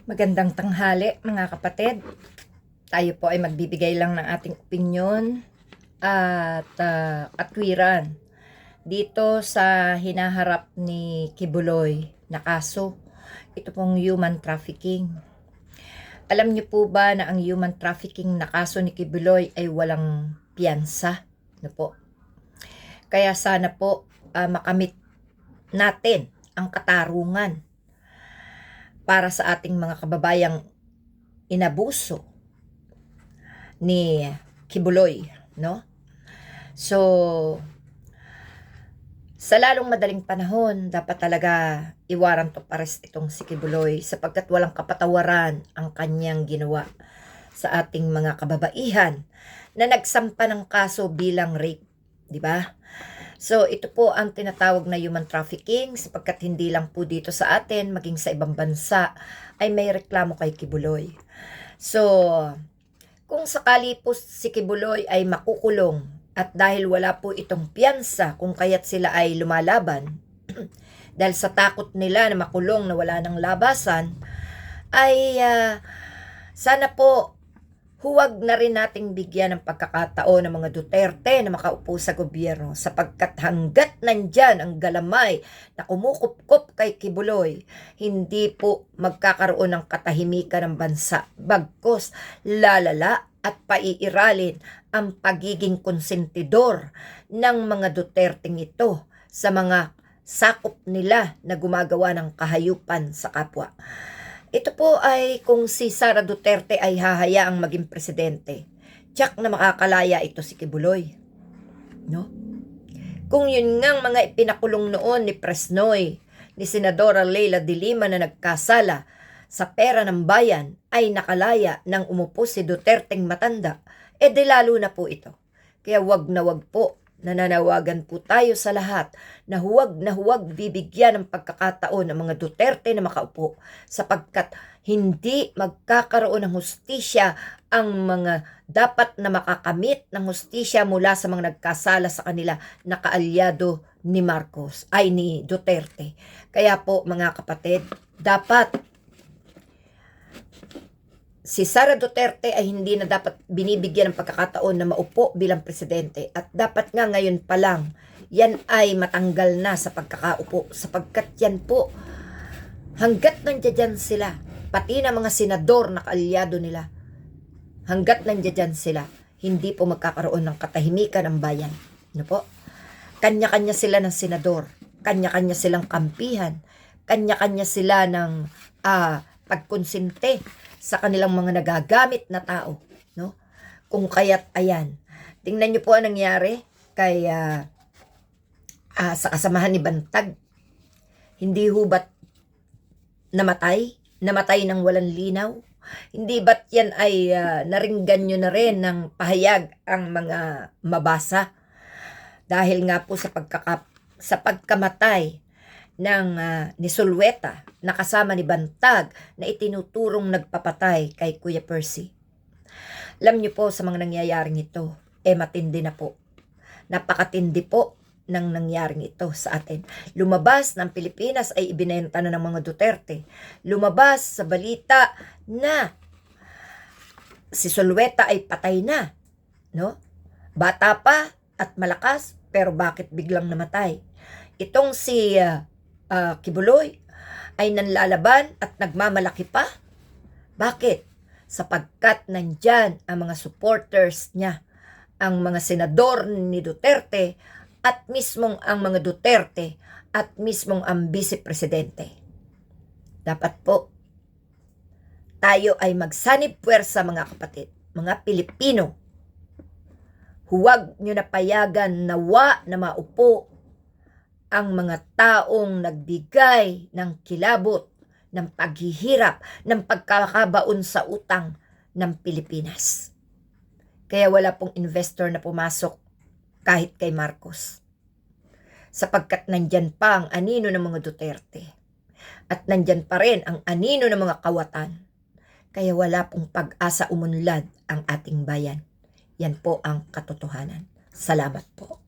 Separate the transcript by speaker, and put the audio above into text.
Speaker 1: Magandang tanghali mga kapatid. Tayo po ay magbibigay lang ng ating opinyon at katwiran dito sa hinaharap ni Kibuloy na kaso. Ito pong human trafficking. Alam niyo po ba na ang human trafficking na kaso ni Kibuloy ay walang piyansa? Ano po? Kaya sana po makamit natin ang katarungan para sa ating mga kababayang inabuso ni Kibuloy, no? So, sa lalong madaling panahon, dapat talaga i-warrant of arrest itong si Kibuloy sapagkat walang kapatawaran ang kanyang ginawa sa ating mga kababaihan na nagsampa ng kaso bilang rape, di ba? So, ito po ang tinatawag na human trafficking sapagkat hindi lang po dito sa atin, maging sa ibang bansa ay may reklamo kay Kibuloy. So, kung sakali po si Kibuloy ay makukulong at dahil wala po itong piyansa kung kaya't sila ay lumalaban, dahil sa takot nila na makulong na wala ng labasan, ay sana po huwag na rin nating bigyan ng pagkakataon ng mga Duterte na makaupo sa gobyerno sapagkat hanggat nandyan ang galamay na kumukup-kup kay Kibuloy, hindi po magkakaroon ng katahimikan ng bansa. Bagkus, lalala at paiiralin ang pagiging konsentidor ng mga Duterteng ito sa mga sakop nila na gumagawa ng kahayupan sa kapwa. Ito po ay kung si Sara Duterte ay hahayaang maging presidente, tiyak na makakalaya ito si Kibuloy, no? Kung yun ngang mga ipinakulong noon ni Presnoy, ni Senadora Leila de Lima na nagkasala sa pera ng bayan ay nakalaya nang umupo si Duterteng matanda, di lalo na po ito. Kaya wag na wag po, nananawagan po tayo sa lahat na huwag bibigyan ng pagkakataon ng mga Duterte na makaupo sapagkat hindi magkakaroon ng hustisya ang mga dapat na makakamit ng hustisya mula sa mga nagkasala sa kanila na kaalyado ni Marcos ay ni Duterte. Kaya po mga kapatid, dapat si Sara Duterte ay hindi na dapat binibigyan ng pagkakataon na maupo bilang presidente at dapat nga ngayon pa lang yan ay matanggal na sa pagkakaupo sapagkat yan po hanggat nandiyan sila, pati na mga senador na kaalyado nila, hanggat nandiyan sila, hindi po magkakaroon ng katahimikan ng bayan. Ano po? Kanya-kanya sila ng senador, kanya-kanya silang kampihan, kanya-kanya sila ng pagkonsente sa kanilang mga nagagamit na tao, no? Kung kaya't ayan, tingnan niyo po ang nangyari kay sa kasamahan ni Bantag. Hindi ho ba't namatay ng walang linaw? Hindi ba't yan ay naringgan nyo na rin ng pahayag ang mga mabasa? Dahil nga po sa pagkamatay ng ni Sulweta na kasama ni Bantag na itinuturong nagpapatay kay Kuya Percy. Alam niyo po sa mga nangyayaring ito, matindi na po. Napakatindi po ng nangyaring ito sa atin. Lumabas ng Pilipinas ay ibinenta na ng mga Duterte. Lumabas sa balita na si Sulweta ay patay na, no? Bata pa at malakas, pero bakit biglang namatay? Itong si Kibuloy ay nanlalaban at nagmamalaki pa. Bakit? Sapagkat nandyan ang mga supporters niya, ang mga senador ni Duterte at mismong ang mga Duterte at mismong ang vice-presidente. Dapat po tayo ay magsanib puwersa mga kapatid, mga Pilipino. Huwag nyo na payagan nawa na maupo ang mga taong nagbigay ng kilabot, ng paghihirap, ng pagkakabaon sa utang ng Pilipinas. Kaya wala pong investor na pumasok kahit kay Marcos. Sapagkat nandyan pa ang anino ng mga Duterte. At nandyan pa rin ang anino ng mga kawatan. Kaya wala pong pag-asa umunlad ang ating bayan. Yan po ang katotohanan. Salamat po.